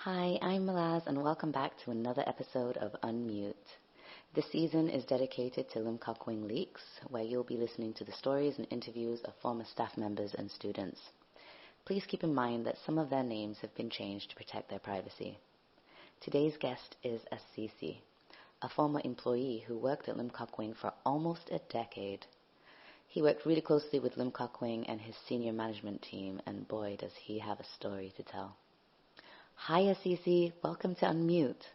Hi, I'm Malaz, and welcome back to another episode of Unmute. This season is dedicated to Limkokwing Leaks, where you'll be listening to the stories and interviews of former staff members and students. Please keep in mind that some of their names have been changed to protect their privacy. Today's guest is Asisi, a former employee who worked at Limkokwing for almost a decade. He worked really closely with Limkokwing and his senior management team, and boy, does he have a story to tell. Hi, Asisi. Welcome to Unmute.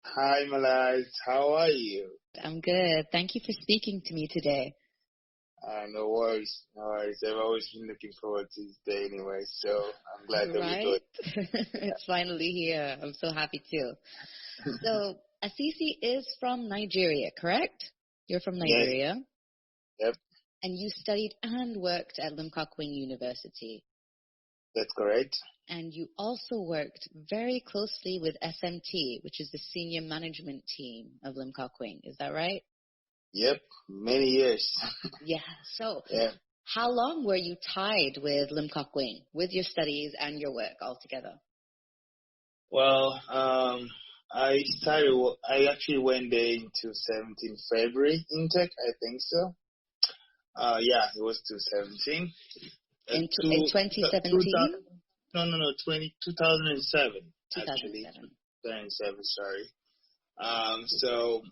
Hi, Malaz. How are you? I'm good. Thank you for speaking to me today. No worries. No worries. I've always been looking forward to this day anyway, so I'm glad that we do it. It's finally here. I'm so happy too. So, Asisi is from Nigeria, correct? You're from Nigeria? Yes. Yep. And you studied and worked at Limkokwing University. That's correct. And you also worked very closely with SMT, which is the senior management team of Limkokwing. Is that right? Yep, many years. Yeah. So, yeah. How long were you tied with Limkokwing, with your studies and your work altogether? Well, I actually went there into 17 February intake, I think so. Yeah, it was 2017. In 2017? No, 2007. 2007. Actually. 2007, sorry. So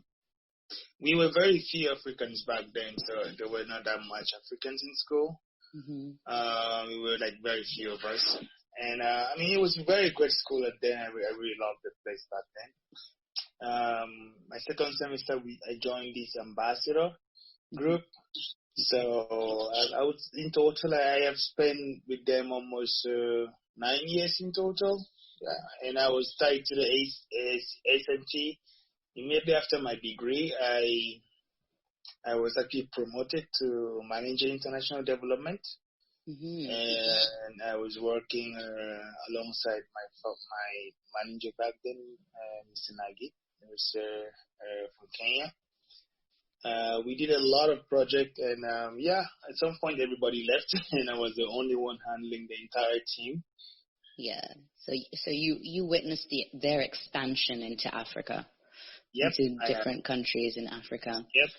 we were very few Africans back then, so there were not that much Africans in school. Mm-hmm. We were like very few of us. And it was a very great school at then. I really loved the place back then. My second semester, I joined this ambassador group. So I would, in total, I have spent with them almost 9 years in total. Yeah. And I was tied to the SMT. Immediately after my degree, I was actually promoted to manager international development. Mm-hmm. And I was working alongside my manager back then, Mr. Nagy. He was from Kenya. We did a lot of projects, and at some point everybody left, and I was the only one handling the entire team. Yeah. So you witnessed their expansion into Africa, into different countries in Africa. Yep.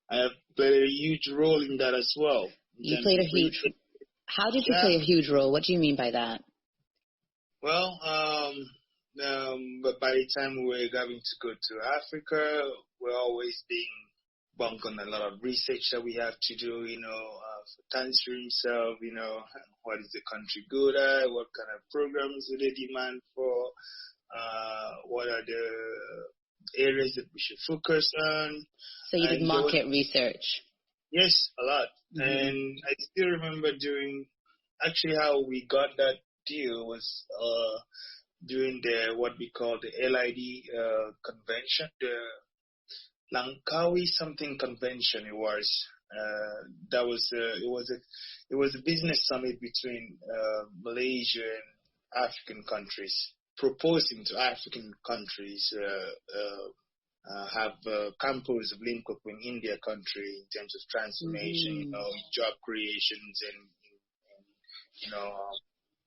I have played a huge role in that as well. You played a huge. How did you play a huge role? What do you mean by that? Well, but by the time we were going to go to Africa, we're always being bumped on a lot of research that we have to do, for country himself, what is the country good at, what kind of programs do they demand for, what are the areas that we should focus on. So you did market research? Yes, a lot. Mm-hmm. And I still remember actually how we got that deal was during what we call the LID convention, the Langkawi something convention. It was it was a business summit between Malaysia and African countries, proposing to African countries have campus of Limkokwing in their country in terms of transformation, job creations, and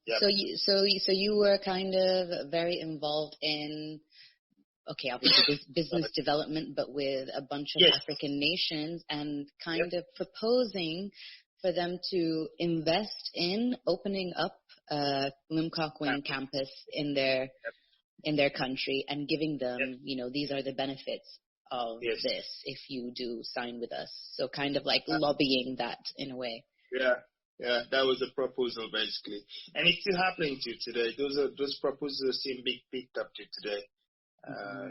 yeah. So you were kind of very involved in. Okay, obviously business development, but with a bunch of African nations, and kind of proposing for them to invest in opening up Limkokwing campus in their country, and giving them, these are the benefits of this if you do sign with us. So kind of like lobbying that in a way. Yeah, that was the proposal basically, and it's still happening to today. Those proposals seem picked up to today.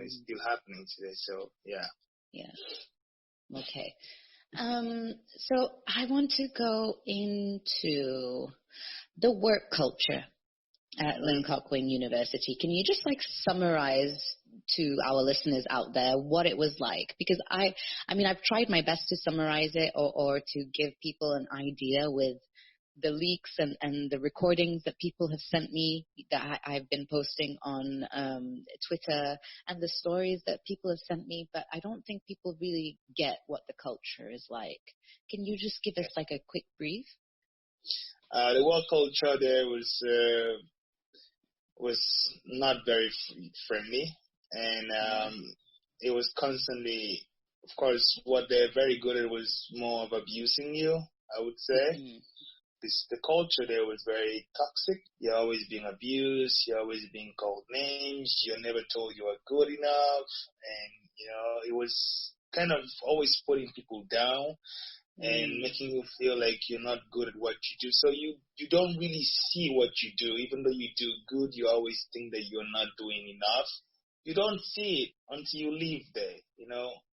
It's still happening today, so yeah. Yeah. Okay. So I want to go into the work culture at Limkokwing University. Can you just summarize to our listeners out there what it was like? Because I've tried my best to summarize it or to give people an idea with the leaks and the recordings that people have sent me that I've been posting on Twitter, and the stories that people have sent me, but I don't think people really get what the culture is like. Can you just give us a quick brief? The work culture there was was not very friendly, and it was constantly, of course, what they're very good at was more of abusing you, I would say. Mm-hmm. The culture there was very toxic. You're always being abused. You're always being called names. You're never told you are good enough, and it was kind of always putting people down and making you feel like you're not good at what you do. So you don't really see what you do. Even though you do good, you always think that you're not doing enough. You don't see it until you leave there.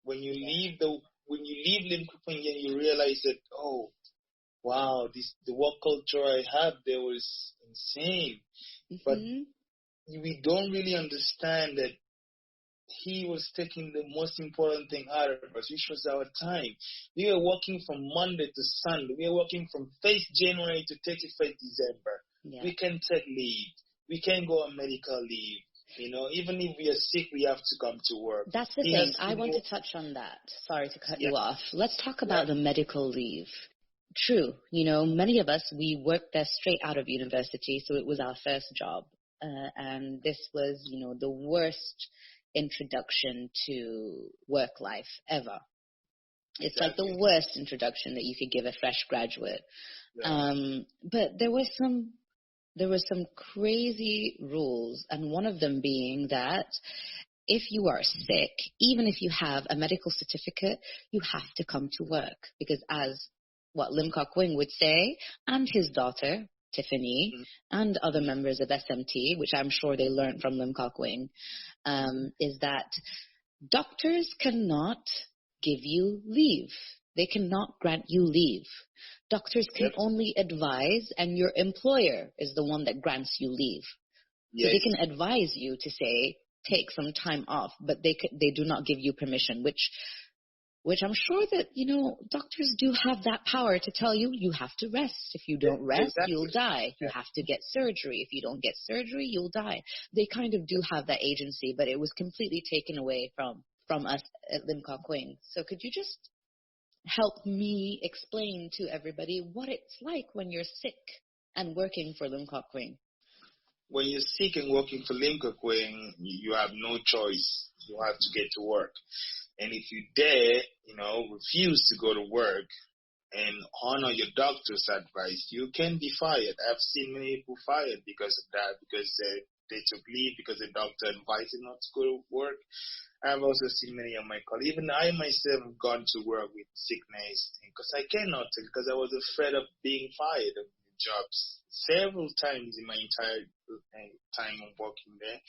When you leave Limkokwing, you realize that, oh, wow, the work culture I had there was insane. But Mm-hmm. we don't really understand that he was taking the most important thing out of us, which was our time. We were working from Monday to Sunday. We were working from 1st January to 31st December. Yeah. We can take leave. We can go on medical leave. Even if we are sick, we have to come to work. That's the thing. I want to touch on that. Sorry to cut you off. Let's talk about the medical leave. True. Many of us, we worked there straight out of university, so it was our first job. And this was, the worst introduction to work life ever. It's like the worst introduction that you could give a fresh graduate. But there were some crazy rules, and one of them being that if you are sick, even if you have a medical certificate, you have to come to work, because as what Limkokwing would say, and his daughter, Tiffany, and other members of SMT, which I'm sure they learned from Limkokwing, is that doctors cannot give you leave. They cannot grant you leave. Doctors can only advise, and your employer is the one that grants you leave. So they can advise you to say, take some time off, but they do not give you permission, which I'm sure that, doctors do have that power to tell you, you have to rest. If you don't rest, you'll die. You have to get surgery. If you don't get surgery, you'll die. They kind of do have that agency, but it was completely taken away from us at Limkokwing. So could you just help me explain to everybody what it's like when you're sick and working for Limkokwing? When you're sick and working for Limkokwing, you have no choice. You have to get to work. And if you dare, refuse to go to work and honor your doctor's advice, you can be fired. I've seen many people fired because of that, because they took leave because the doctor advised them not to go to work. I've also seen many of my colleagues, even I myself have gone to work with sickness because I cannot, because I was afraid of being fired of jobs several times in my entire time of working there.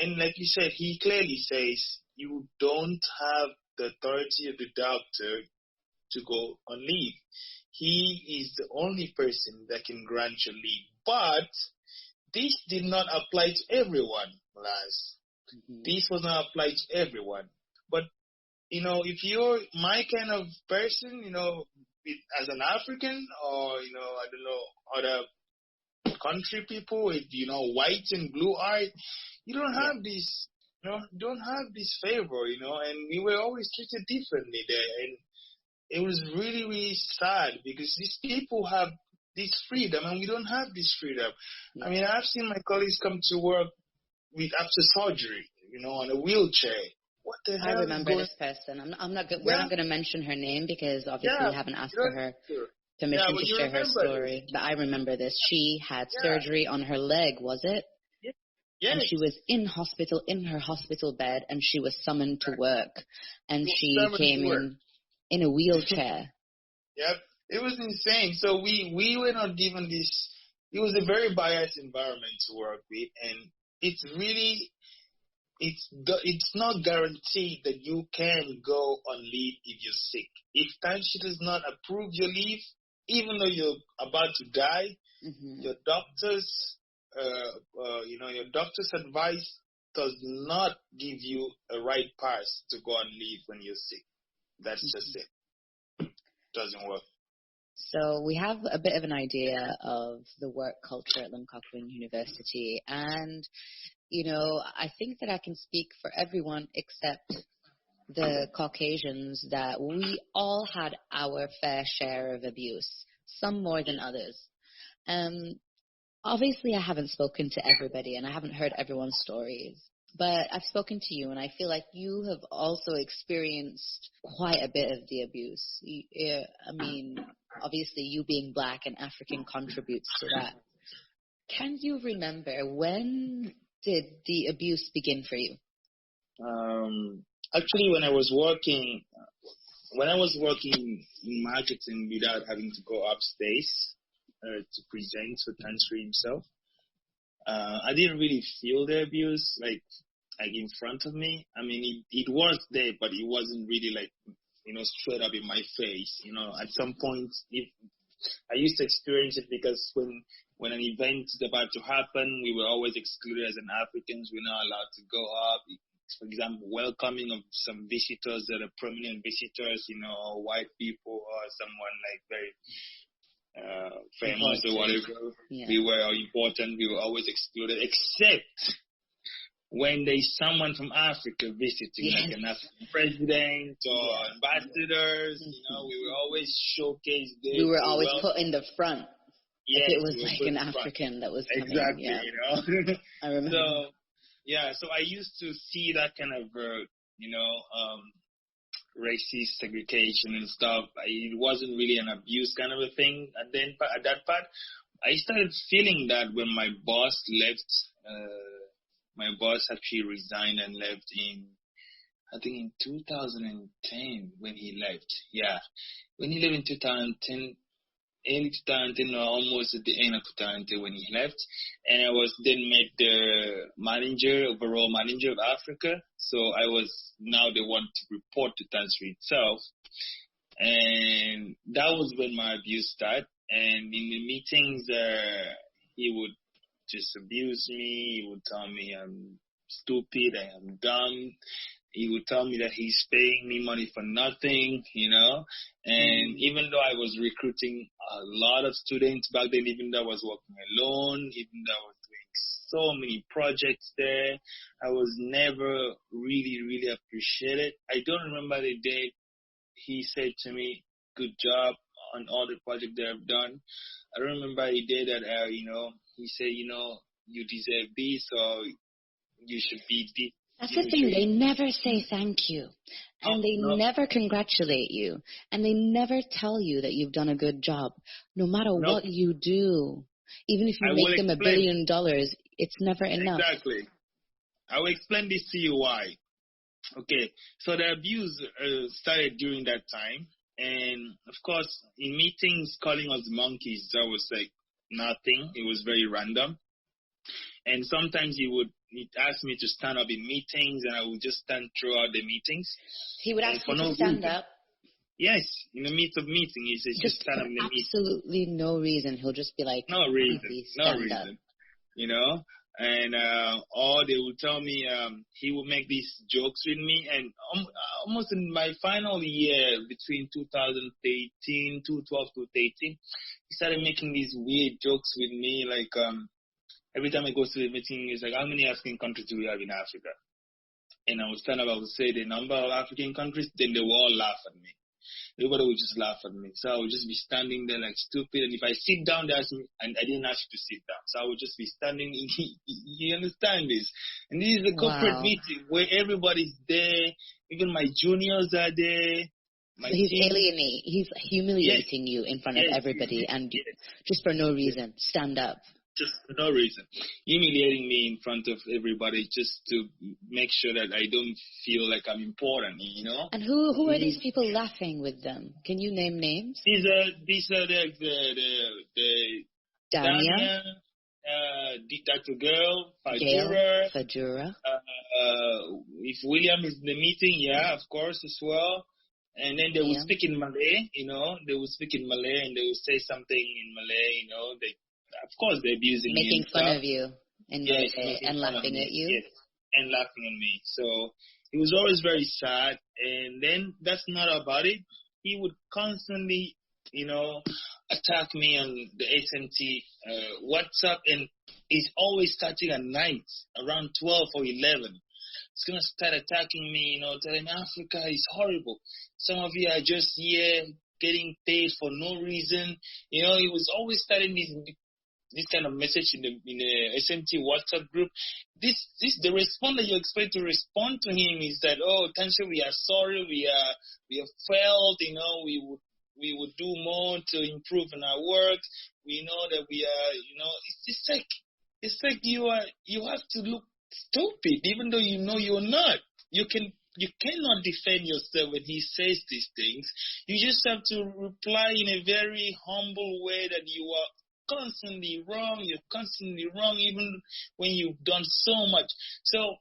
And like you said, he clearly says you don't have the authority of the doctor to go on leave. He is the only person that can grant you leave. But this did not apply to everyone, Laz. This was not applied to everyone. But, if you're my kind of person, as an African or, I don't know, other country people with, white and blue eye, you don't have this, don't have this favor, and we were always treated differently there. And it was really, really sad because these people have this freedom and we don't have this freedom. Yeah. I mean, I've seen my colleagues come to work after surgery, on a wheelchair. What the hell? I remember this person. I'm not. We're not going to mention her name because obviously we haven't asked for her permission to share her story. But I remember this. She had surgery on her leg, was it? Yes. And she was in her hospital bed, and she was summoned to work, and she came in a wheelchair. Yep, it was insane. So we were not given this. It was a very biased environment to work with, and it's really. It's not guaranteed that you can go on leave if you're sick. If timesheet does not approve your leave, even though you're about to die, your doctor's advice does not give you a right pass to go on leave when you're sick. That's just it. Doesn't work. So we have a bit of an idea of the work culture at Limkokwing University, and I think that I can speak for everyone except the Caucasians that we all had our fair share of abuse, some more than others. obviously I haven't spoken to everybody and I haven't heard everyone's stories, but I've spoken to you and I feel like you have also experienced quite a bit of the abuse. I mean, obviously you being Black and African contributes to that. Can you remember, when did the abuse begin for you? Actually, when I was working in marketing without having to go upstairs to present for Tansri himself, I didn't really feel the abuse like in front of me. I mean, it was there, but it wasn't really like, straight up in my face. At some point, I used to experience it because when an event is about to happen, we were always excluded as an Africans. We're not allowed to go up. For example, welcoming of some visitors that are prominent visitors, white people or someone like very famous or whatever. Yeah. We were important. We were always excluded, except when there's someone from Africa visiting, like an African president or ambassadors. We were always showcased there. We were always put in the front. Yes, if it was like an African that was coming. Exactly, I remember. So I used to see that kind of, racist segregation and stuff. It wasn't really an abuse kind of a thing. And then at that part, I started feeling that when my boss left, my boss actually resigned and left I think in 2010 when he left. Yeah. When he left in 2010, early 2010 or almost at the end of 2010 when he left. And I was then made the overall manager of Africa. So I was now the one to report to Tansri itself. And that was when my abuse started. And in the meetings, he would just abuse me. He would tell me I'm stupid, I am dumb. He would tell me that he's paying me money for nothing, And even though I was recruiting a lot of students back then, even though I was working alone, even though I was doing so many projects there, I was never really, really appreciated. I don't remember the day he said to me, "Good job on all the projects that I've done." I don't remember the day that, he said, "You deserve this, or you should be this." That's the thing. They never say thank you. And they never congratulate you. And they never tell you that you've done a good job. No matter what you do. Even if you make them $1 billion, it's never enough. Exactly. I will explain this to you why. Okay. So the abuse started during that time. And, of course, in meetings, calling us monkeys, that was like nothing. It was very random. And sometimes he'd ask me to stand up in meetings, and I would just stand throughout the meetings. He would ask you to stand up? Yes, in the midst of meeting, he says just stand up in the meeting. Absolutely no reason. He'll just be like, no reason, And or they would tell me, he would make these jokes with me, and almost in my final year between 2012 to 13, he started making these weird jokes with me, like every time I go to the meeting, he's like, "How many African countries do we have in Africa?" And I would stand up, I would say the number of African countries, then they would all laugh at me. Everybody would just laugh at me. So I would just be standing there like stupid. And if I sit down, they ask me, and I didn't ask you to sit down. So I would just be standing. You understand this? And this is a corporate meeting where everybody's there. Even my juniors are there. So he's alienating. He's humiliating you in front of everybody, and just for no reason. Stand up. Just for no reason. Humiliating me in front of everybody just to make sure that I don't feel like I'm important, And who are these people laughing with them? Can you name names? These are the Dania, Dr. Girl, Fajura. If William is in the meeting, of course, as well. And then they would speak in Malay, They would speak in Malay, and they would say something in Malay, Of course, they're abusing me. Making fun of you and laughing at you. Yes, and laughing at me. So he was always very sad. And then that's not about it. He would constantly, attack me on the SMT WhatsApp. And he's always starting at night, around 12 or 11. He's going to start attacking me, telling me Africa is horrible. Some of you are just here getting paid for no reason. He was always starting these this kind of message in the SMT WhatsApp group, the response that you expect to respond to him is that, oh, Tansha, we are sorry, we have failed, we would do more to improve in our work. We know that we are, it's like you have to look stupid, even though you know you're not. You cannot defend yourself when he says these things. You just have to reply in a very humble way that you are constantly wrong. You're constantly wrong, even when you've done so much. So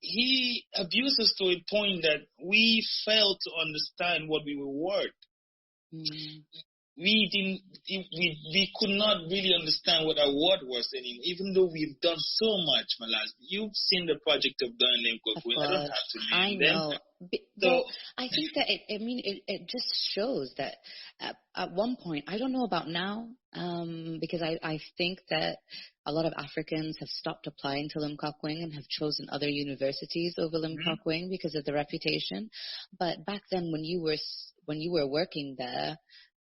he abused us to a point that we failed to understand what we were worth. Mm. We could not really understand what our word was anymore, even though we've done so much, Malas. You've seen the project of done Limkokwing. I don't have to name them. I know. Well, I think that it just shows that at one point, I don't know about now, because I think that a lot of Africans have stopped applying to Limkokwing and have chosen other universities over Limkokwing because of the reputation. But back then, when you were working there,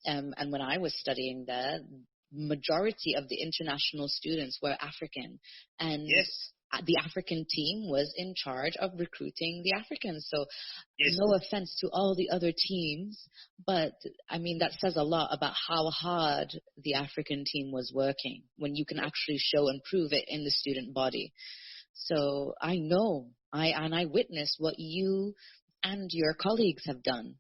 and when I was studying there, majority of the international students were African, and the African team was in charge of recruiting the Africans. So no offense to all the other teams, but I mean, that says a lot about how hard the African team was working when you can actually show and prove it in the student body. So I know, I witnessed what you and your colleagues have done.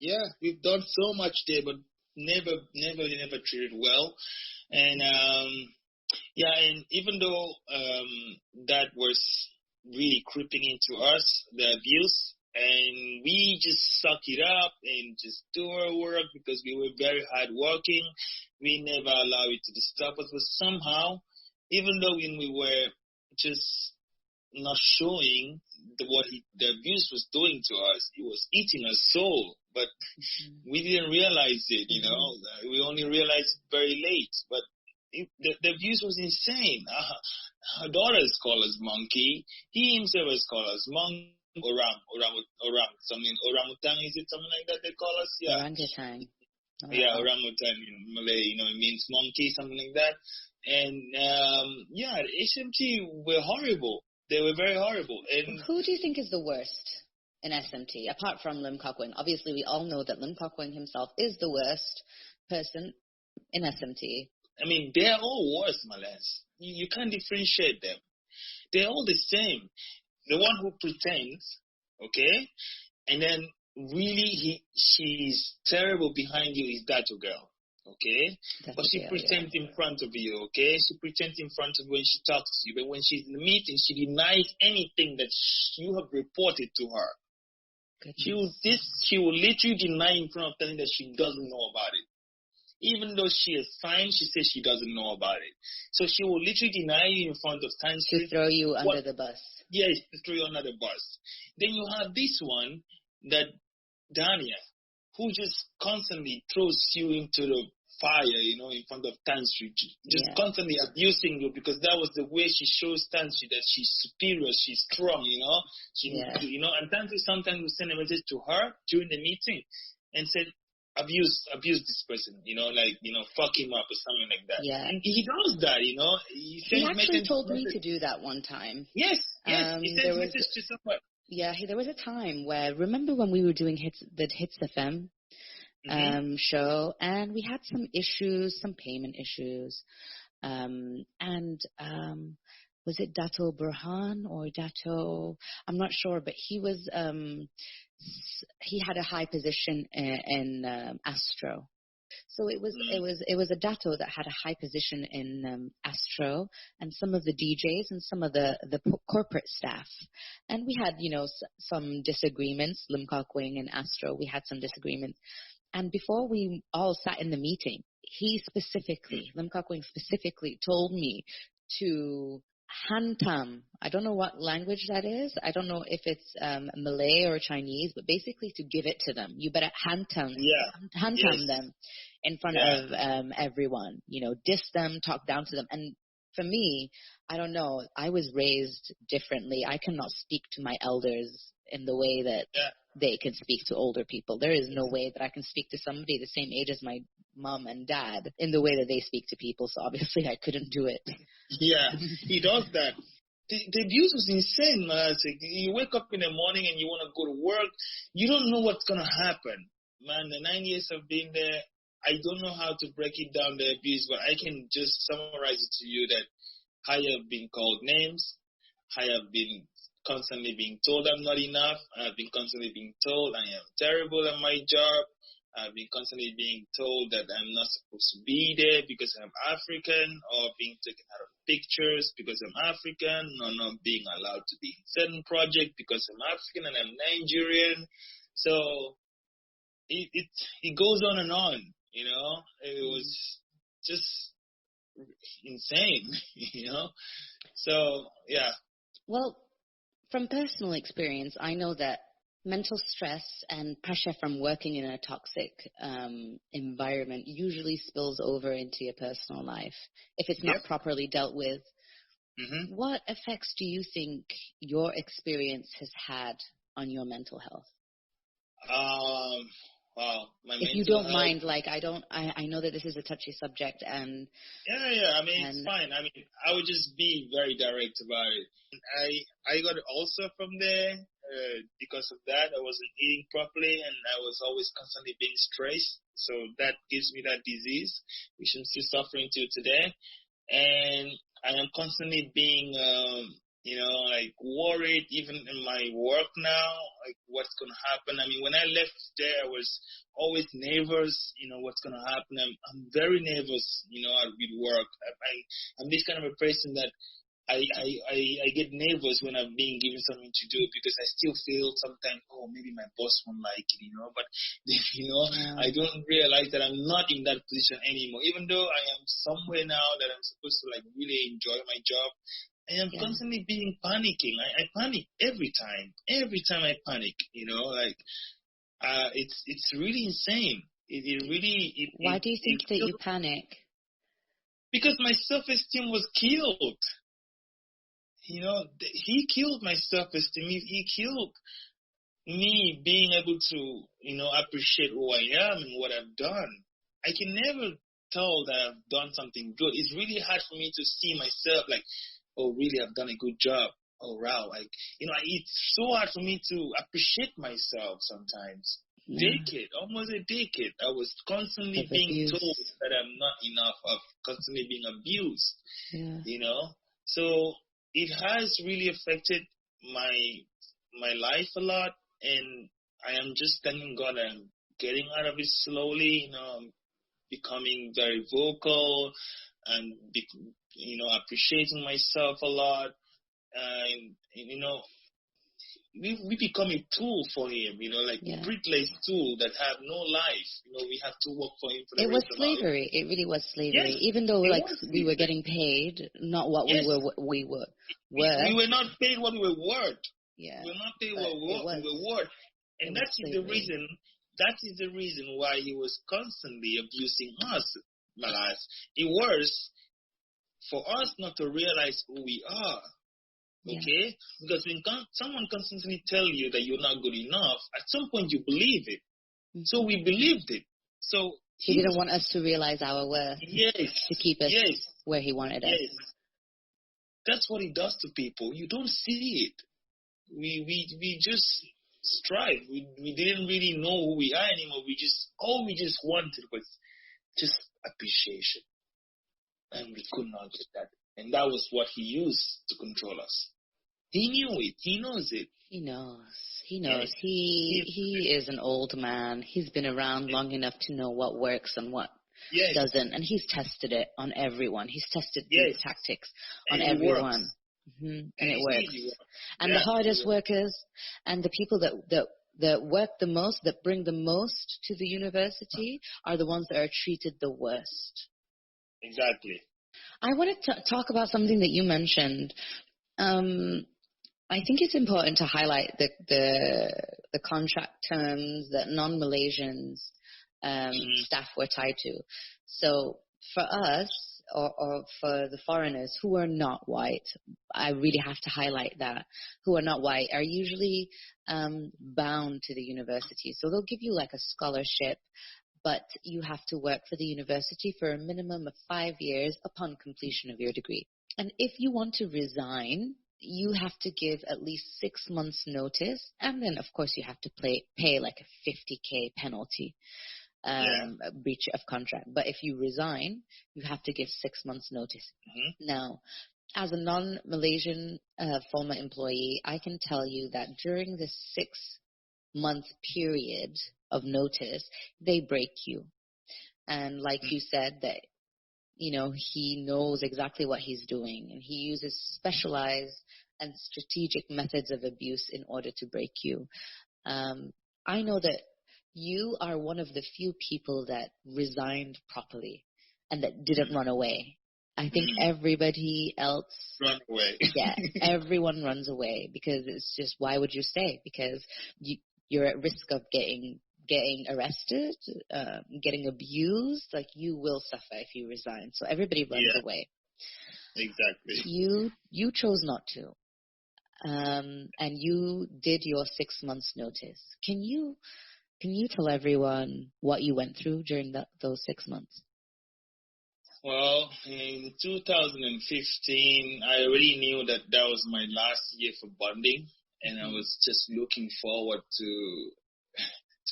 Yeah, we've done so much there, but never treated well. And and even though that was really creeping into us, the abuse, and we just suck it up and just do our work because we were very hardworking. We never allowed it to disturb us. But somehow, even though when we were just not showing what the abuse was doing to us, it was eating our soul. But we didn't realize it, We only realized it very late. But the abuse was insane. Our daughters call us monkey. He himself has called us monkey. Orangutan, is it something like that they call us? Yeah. Orangutan. Yeah, orangutan in Malay, it means monkey, something like that. And the SMT were horrible. They were very horrible. And who do you think is the worst in SMT, apart from Limkokwing? Obviously, we all know that Limkokwing himself is the worst person in SMT. I mean, they're all worse, Malas. You can't differentiate them. They're all the same. The one who pretends, okay, and then really she's terrible behind you is that girl, okay? But she pretends in front of you, okay? She pretends in front of you when she talks to you, but when she's in the meeting, she denies anything that you have reported to her. She will literally deny in front of telling that she doesn't know about it. Even though she is fine, she says she doesn't know about it. So she will literally deny you in front of time. To throw you under the bus. Yes, to throw you under the bus. Then you have this one, that Dania, who just constantly throws you into the fire, in front of Tansri, just constantly abusing you, because that was the way she shows Tansri that she's superior, she's strong, and Tansri sometimes will send a message to her during the meeting and said, abuse this person, fuck him up or something like that. Yeah. And he does that, He actually told me to do that one time. Yes, he sent message to someone. Yeah, there was a time where, remember when we were doing the Hits FM show, and we had some payment issues, was it Dato Burhan or Dato? I'm not sure, but he was he had a high position in Astro. So it was a Dato that had a high position in Astro, and some of the DJs and some of the corporate staff. And we had, some disagreements, Limkokwing and Astro, we had some disagreements. And before we all sat in the meeting, Limkokwing specifically told me to hantam. I don't know what language that is. I don't know if it's Malay or Chinese, but basically to give it to them. You better hantam them in front of everyone. Diss them, talk down to them. And for me, I don't know. I was raised differently. I cannot speak to my elders in the way that they can speak to older people. There is no way that I can speak to somebody the same age as my mom and dad in the way that they speak to people. So obviously I couldn't do it. Yeah, he does that. The abuse was insane, man. It's like you wake up in the morning and you want to go to work. You don't know what's going to happen. Man, the 9 years I've been there, I don't know how to break it down, the abuse, but I can just summarize it to you that I have been called names. I have been constantly being told I'm not enough. I've been constantly being told I am terrible at my job. I've been constantly being told that I'm not supposed to be there because I'm African, or being taken out of pictures because I'm African, or not being allowed to be in certain projects because I'm African and I'm Nigerian. So it goes on and on, you know. It was just insane, you know. So, yeah. Well, from personal experience, I know that mental stress and pressure from working in a toxic environment usually spills over into your personal life if it's not properly dealt with. Mm-hmm. What effects do you think your experience has had on your mental health? Wow, if you don't mind, like I know that this is a touchy subject, and I mean, it's fine. I mean, I would just be very direct about it. I got ulcer from there because of that. I wasn't eating properly, and I was always constantly being stressed. So that gives me that disease, which I'm still suffering to today. And I am constantly being like worried, even in my work now, like what's going to happen. I mean, when I left there, I was always nervous, what's going to happen. I'm very nervous, with work. I'm this kind of a person that I get nervous when I'm being given something to do, because I still feel sometimes, maybe my boss won't like it, but, I don't realize that I'm not in that position anymore. Even though I am somewhere now that I'm supposed to like really enjoy my job, I am constantly being panicking. I panic every time. Every time I panic, it's really insane. Why do you think that you panic? Because my self-esteem was killed. He killed my self-esteem. He killed me being able to, appreciate who I am and what I've done. I can never tell that I've done something good. It's really hard for me to see myself like, oh, really, I've done a good job. Oh, wow. It's so hard for me to appreciate myself sometimes. Almost a decade, I was constantly being told that I'm not enough, of constantly being abused, So it has really affected my life a lot, and I am just thanking God I'm getting out of it slowly, I'm becoming very vocal and, appreciating myself a lot, and we become a tool for him, bricklays tool that have no life. We have to work for him for the rest of our life. It was slavery. It really was slavery. Yes, even though we were getting paid, not what we were. We were not paid what we were worth. Yeah. We were not paid what we were worth. And that is the reason. That is the reason why he was constantly abusing us, Malas. It was for us not to realize who we are. Okay? Because when someone constantly tell you that you're not good enough, at some point you believe it. Mm-hmm. So we believed it. So he didn't want us to realize our worth. Yes. To keep us where he wanted us. That's what he does to people. You don't see it. We just strive. We didn't really know who we are anymore. All we just wanted was just appreciation. And we could not get that. And that was what he used to control us. He knew it. He knows it. He knows. Yes. He is an old man. He's been around long enough to know what works and what doesn't. And he's tested it on everyone. He's tested these tactics on everyone. Mm-hmm. And it works. And the hardest workers and the people that work the most, that bring the most to the university, are the ones that are treated the worst. Exactly. I wanted to talk about something that you mentioned. I think it's important to highlight the contract terms that non-Malaysians staff were tied to. So for us, or for the foreigners who are not white, I really have to highlight that, who are not white, are usually bound to the university. So they'll give you like a scholarship, but you have to work for the university for a minimum of 5 years upon completion of your degree. And if you want to resign, you have to give at least 6 months notice, and then of course you have to pay like a 50K penalty, a breach of contract. But if you resign, you have to give 6 months notice. Now, as a non-Malaysian former employee, I can tell you that during the 6-month period of notice, they break you. And like you said, that he knows exactly what he's doing, and he uses specialized and strategic methods of abuse in order to break you. I know that you are one of the few people that resigned properly and that didn't run away. I think everybody else run away. Yeah, everyone runs away because it's just, why would you stay? Because you're at risk of getting arrested, getting abused. Like, you will suffer if you resign. So everybody runs away. Exactly. You chose not to, and you did your 6 months notice. Can you tell everyone what you went through during those 6 months? Well, in 2015, I already knew that was my last year for bonding, and I was just looking forward to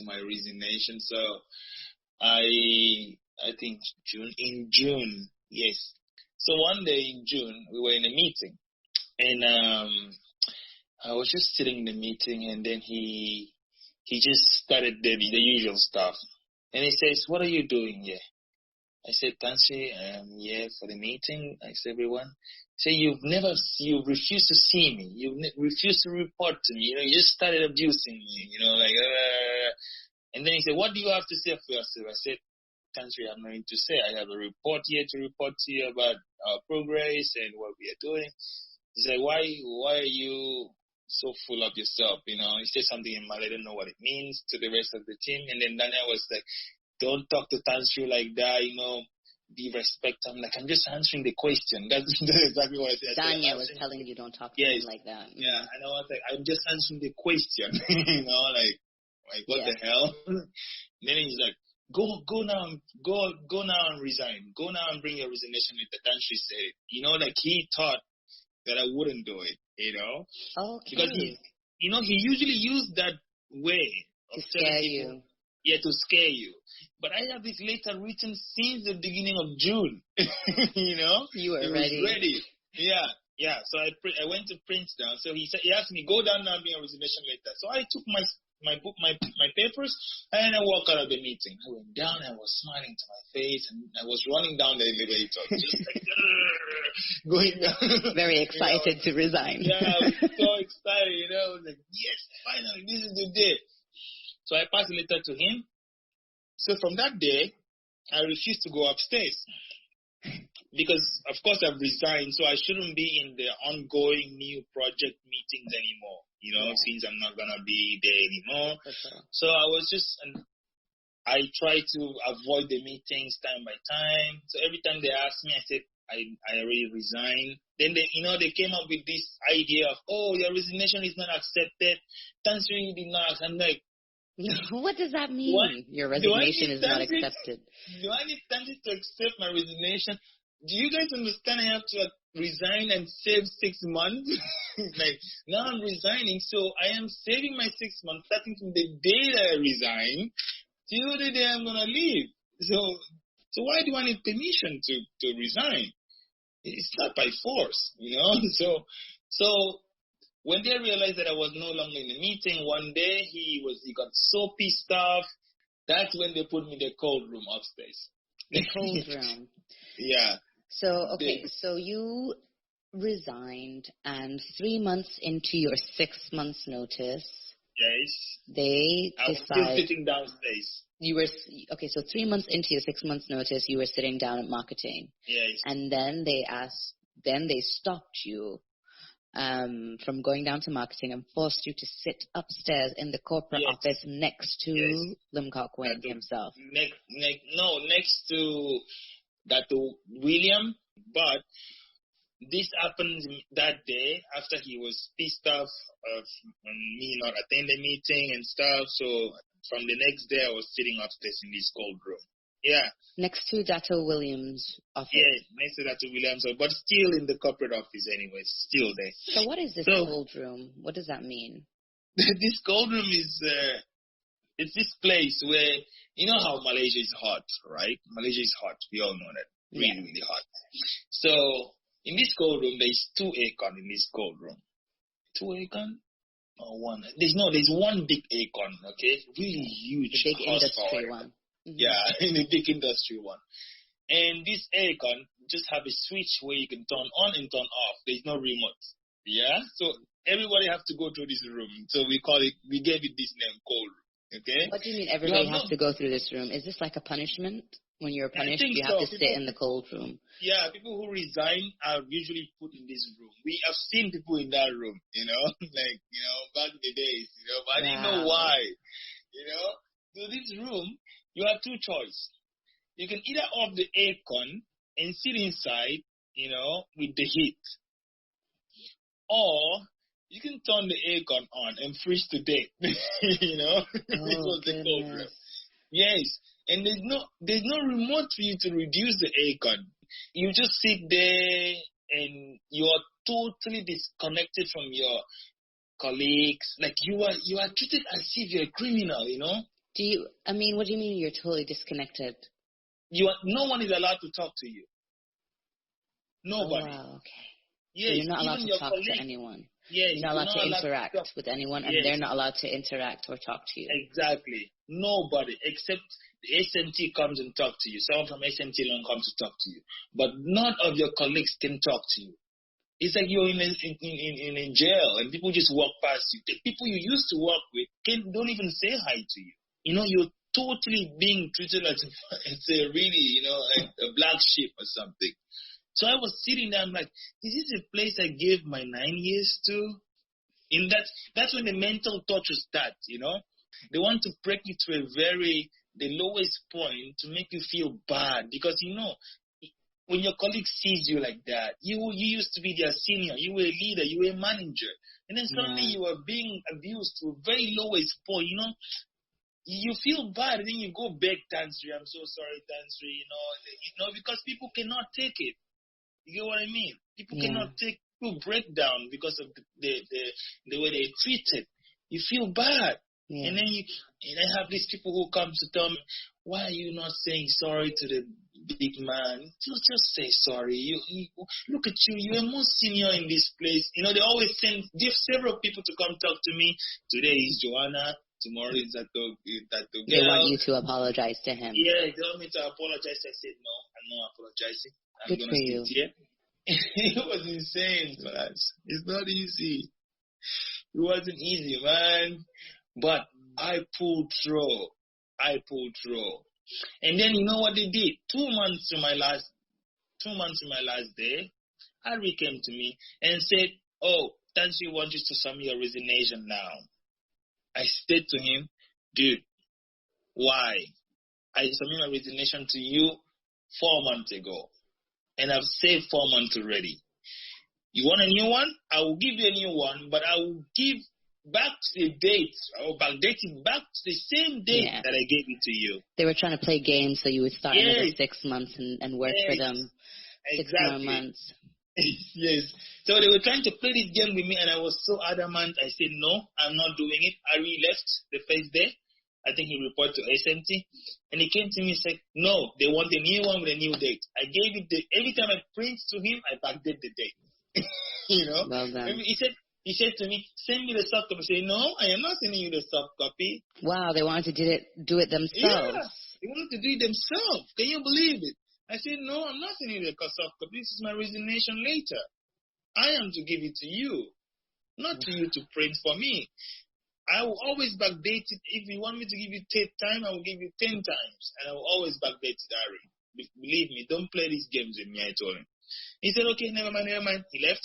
my resignation. So I think in June, yes. So one day in June, we were in a meeting, and I was just sitting in the meeting, and then he just started the usual stuff, and he says, "What are you doing here?" I said, "Tansi, I'm here for the meeting." I said, "Everyone." He said, "You refuse to see me. You refuse to report to me. You just started abusing me, And then he said, "What do you have to say for yourself?" I said, "Tansi, I have nothing to say. I have a report here to report to you about our progress and what we are doing." He said, why are you so full of yourself? He said something in Malay, I don't know what it means, to the rest of the team. And then Daniel was like, "Don't talk to Tansu like that, be respectful." I'm like, "I'm just answering the question." That's exactly what I said. Daniel was telling you don't talk to him like that. Yeah, and I was like, "I'm just answering the question." Like what the hell? Then he's like, Go now and resign. Go now and bring your resignation letter." Tansu said it. Like he thought that I wouldn't do it, Okay. Because he usually used that way to scare you. Yeah, to scare you. But I have this letter written since the beginning of June. You were ready. Was ready. Yeah. So I went to Princeton. So he asked me, "Go down now and bring a resignation letter." So I took my book, my papers, and I walked out of the meeting. I went down, I was smiling to my face, and I was running down the elevator, just like going down. Very excited to resign. Yeah, I was so excited, I was like, yes, finally, this is the day. So I passed the letter to him. So from that day, I refused to go upstairs. Because, of course, I've resigned, so I shouldn't be in the ongoing new project meetings anymore, since I'm not going to be there anymore. Sure. So I was I tried to avoid the meetings time by time. So every time they asked me, I said, I already resigned. Then they came up with this idea of, "Oh, your resignation is not accepted. Tansu did not." I'm like, what does that mean? What? Your resignation is not accepted. Do I need Tansu to accept my resignation? Do you guys understand I have to resign and save 6 months? Like, now I'm resigning, so I am saving my 6 months starting from the day that I resign till the day I'm going to leave. So why do I need permission to resign? It's not by force, So when they realized that I was no longer in the meeting, one day he got so pissed off. That's when they put me in the cold room upstairs. The cold room. Yeah. So, okay, so you resigned, and 3 months into your 6 months notice, yes, they I was still sitting downstairs. You were, okay, so 3 months into your 6 months notice, you were sitting down at marketing. Yes. And then they stopped you from going down to marketing and forced you to sit upstairs in the corporate office next to Limkokwing himself. Next to Dr. William, but this happened that day after he was pissed off of me not attending the meeting and stuff. So from the next day, I was sitting upstairs in this cold room. Yeah. Next to Dr. Williams' office. Yeah, next to Dr. Williams, but still in the corporate office anyway, still there. So what is this cold room? What does that mean? This cold room is, it's this place where, you know how Malaysia is hot, right? Malaysia is hot. We all know that. Really, really hot. So in this cold room, there's 2 aircon in this cold room. 2 aircon? Or 1? There's one big aircon, okay? Really huge. The big industry one. Mm-hmm. Yeah, in the big industry one. And this aircon just have a switch where you can turn on and turn off. There's no remote. Yeah? So everybody have to go through this room. So we gave it this name, cold room. Okay? What do you mean everybody has to go through this room? Is this like a punishment? When you're punished, you have to sit in the cold room. Yeah, people who resign are usually put in this room. We have seen people in that room, back in the days, but I didn't know why, So this room, you have 2 choices. You can either off the aircon and sit inside, with the heat. Or you can turn the aircon on and freeze to death, This was the cold room. Yes. And there's no remote for you to reduce the aircon. You just sit there and you are totally disconnected from your colleagues. Like you are treated as if you're a criminal, What do you mean you're totally disconnected? No one is allowed to talk to you. Nobody. Oh, wow, okay. Yes, so you're not allowed to talk to anyone. Yes, you're not allowed to interact with anyone, and they're not allowed to interact or talk to you. Exactly. Nobody except the SMT comes and talk to you. Someone from SMT alone comes to talk to you. But none of your colleagues can talk to you. It's like you're in a jail and people just walk past you. The people you used to work with don't even say hi to you. You're totally being treated as it's a really, like a black sheep or something. So I was sitting there, I'm like, is this a place I gave my 9 years to? And that's when the mental torture starts, They want to break you to the lowest point to make you feel bad. Because, when your colleague sees you like that, you used to be their senior, you were a leader, you were a manager. And then suddenly you are being abused to a very lowest point, You feel bad, and then you go beg Tansri, I'm so sorry, Tansri, because people cannot take it. You get what I mean? People cannot take breakdown because of the way they're treated. You feel bad. Yeah. And then I have these people who come to tell me, why are you not saying sorry to the big man? Just say sorry. You look at you. You're more senior in this place. They always send several people to come talk to me. Today is Joanna. Tomorrow is that girl. They want you to apologize to him. Yeah, they want me to apologize. I said, no, I'm not apologizing. I'm Good for you. Here. It was insane, man. It's not easy. It wasn't easy, man. But I pulled through. And then you know what they did? 2 months to my last day, Harry came to me and said, oh, Tansri wants you to submit your resignation now. I said to him, dude, why? I submitted my resignation to you 4 months ago. And I've saved 4 months already. You want a new one? I will give you a new one, but I will give back the date. I will backdate it back to the same date that I gave it to you. They were trying to play games so you would start another 6 months and work for them 6 more months. Yes. So they were trying to play this game with me, and I was so adamant. I said, no, I'm not doing it. Ari left the first day. I think he reported to SMT. And he came to me and said, no, they want a new one with a new date. I gave it every time I print to him, I backdate the date. Well done. He said to me, send me the soft copy. I said, no, I am not sending you the soft copy. Wow, they wanted to do it themselves. Yeah, they wanted to do it themselves. Can you believe it? I said, no, I'm not sending you the soft copy. This is my resignation later. I am to give it to you, not to you to print for me. I will always backdate it. If you want me to give you 10 times, I will give you 10 times. And I will always backdate it, Ari. Believe me, don't play these games with me, I told him. He said, okay, never mind. He left.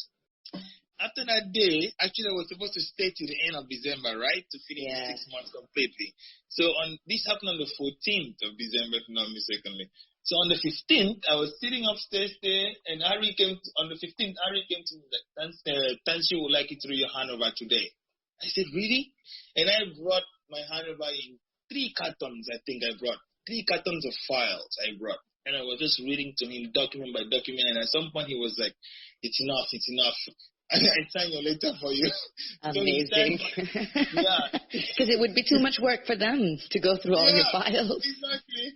After that day, actually I was supposed to stay till the end of December, right? To finish the 6 months completely. So this happened on the 14th of December, if I'm not mistakenly. So on the 15th, I was sitting upstairs there, and on the 15th, Harry came to me like, Tansi would like you to do your handover today. I said, really? And I brought my handover in 3 cartons, I think I brought. 3 cartons of files I brought. And I was just reading to him document by document, and at some point he was like, it's enough. And I signed your letter for you. Amazing. Yeah. Because it would be too much work for them to go through all your files. Exactly.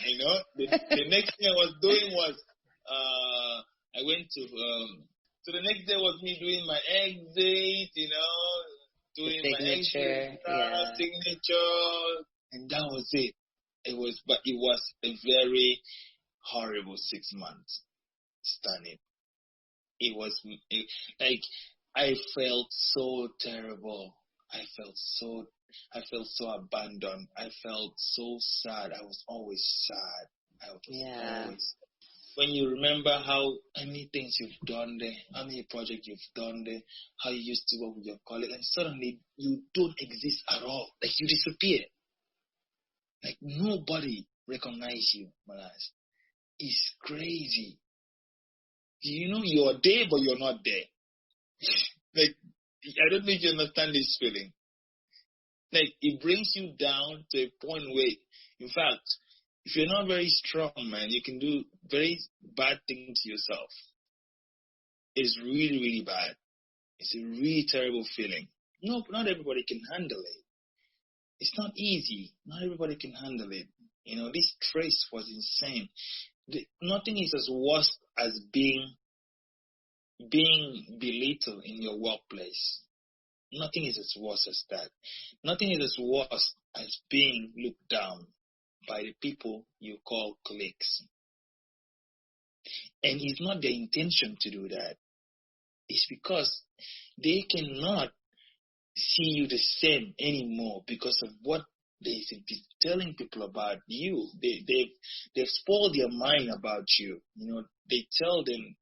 You know, the next thing I was doing was, I went to, so the next day was me doing my exit, you know, doing my exit, signature, and that was it. It was a very horrible 6 months, stunning. Like, I felt so terrible. I felt so abandoned. I felt so sad. I was always sad. Always. When you remember how many things you've done there, how many projects you've done there, how you used to work with your colleagues, and suddenly you don't exist at all. Like, you disappear. Like, nobody recognizes you, Malas. It's crazy. You know, you're there, but you're not there. Like, I don't know if you understand this feeling. Like, it brings you down to a point where, in fact, if you're not very strong, man, you can do very bad things to yourself. It's really, really bad. It's a really terrible feeling. No, not everybody can handle it. It's not easy. Not everybody can handle it. You know, this trace was insane. Nothing is as worse as being belittled in your workplace. Nothing is as worse as that. Nothing is as worse as being looked down by the people you call colleagues. And it's not their intention to do that. It's because they cannot see you the same anymore because of what they've been telling people about you. They've spoiled their mind about you. You know, they tell them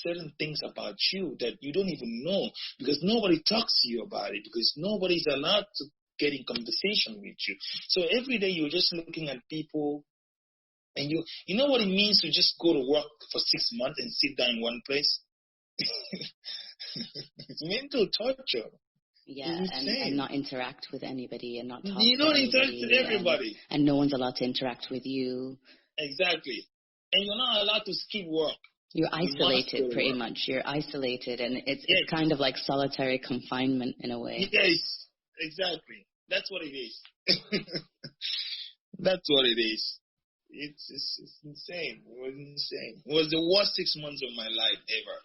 certain things about you that you don't even know because nobody talks to you about it because nobody's allowed to get in conversation with you. So every day you're just looking at people, and you know what it means to just go to work for 6 months and sit down in one place? It's mental torture. Yeah, and not interact with anybody and not talk to anybody. You don't interact with everybody. And no one's allowed to interact with you. Exactly. And you're not allowed to skip work. You're isolated pretty much. You're isolated, and it's kind of like solitary confinement in a way. Yes, exactly. That's what it is. That's what it is. It's insane. It was insane. It was the worst 6 months of my life ever.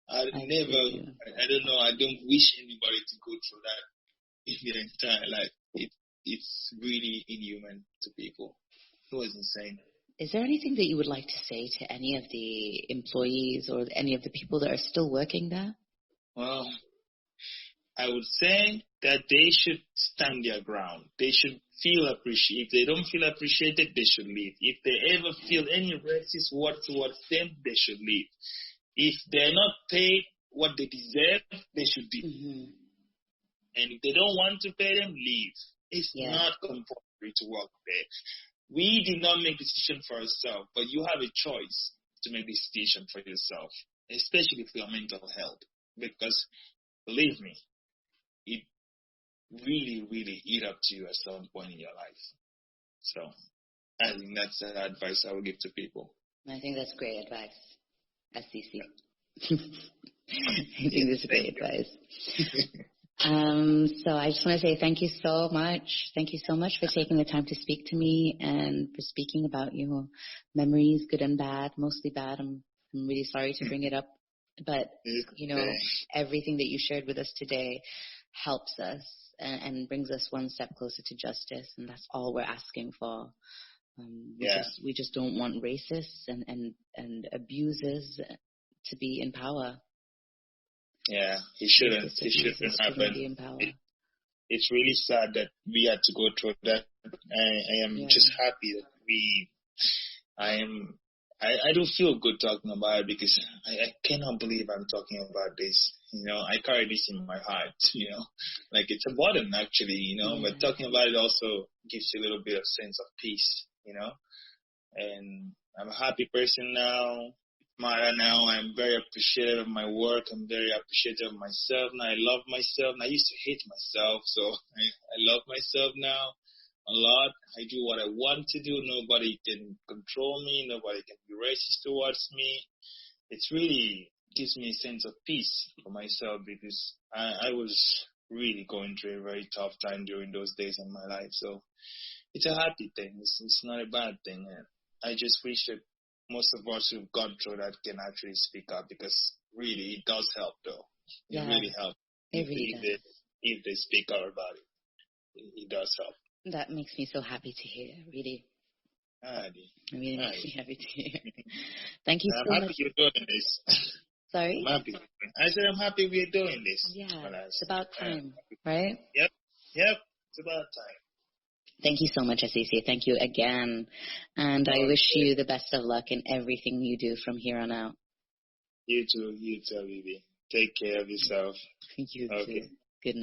I don't know, I don't wish anybody to go through that in their entire life. It's really inhuman to people. It was insane. Is there anything that you would like to say to any of the employees or any of the people that are still working there? Well, I would say that they should stand their ground. They should feel appreciated. If they don't feel appreciated, they should leave. If they ever feel any racist word towards them, they should leave. If they're not paid what they deserve, they should leave. Mm-hmm. And if they don't want to pay them, leave. It's not compulsory to work there. We did not make the decision for ourselves, but you have a choice to make the decision for yourself, especially for your mental health. Because, believe me, it really, really eat up to you at some point in your life. So, I think that's the advice I would give to people. I think that's great advice, Asisi. I think that's great advice. So I just want to say thank you so much. Thank you so much for taking the time to speak to me and for speaking about your memories, good and bad, mostly bad. I'm really sorry to bring it up, but you know, everything that you shared with us today helps us and brings us one step closer to justice, and that's all we're asking for. We just don't want racists and abusers to be in power. Yeah, it shouldn't happen. It's really sad that we had to go through that. I am just happy that I do feel good talking about it because I cannot believe I'm talking about this. You know, I carry this in my heart, you know, like it's a burden actually, you know, but talking about it also gives you a little bit of sense of peace, you know, and I'm a happy person now. Mara, now I'm very appreciative of my work. I'm very appreciative of myself. Now I love myself. Now I used to hate myself, so I love myself now a lot. I do what I want to do. Nobody can control me. Nobody can be racist towards me. It's really gives me a sense of peace for myself because I was really going through a very tough time during those days in my life. So it's a happy thing. It's not a bad thing. And I just wish that most of us who've gone through that can actually speak up because really it does help though. It really helps. It really does. If they speak out about it, it does help. That makes me so happy to hear, really. Adi. It really makes me happy to hear. Thank you so I'm much. happy you're doing this. Sorry? I'm happy. I said I'm happy we're doing this. Yeah, it's about time, right? Yep, it's about time. Thank you so much, Asisi. Thank you again. And I wish you the best of luck in everything you do from here on out. You too, Vivi. Take care of yourself. You too.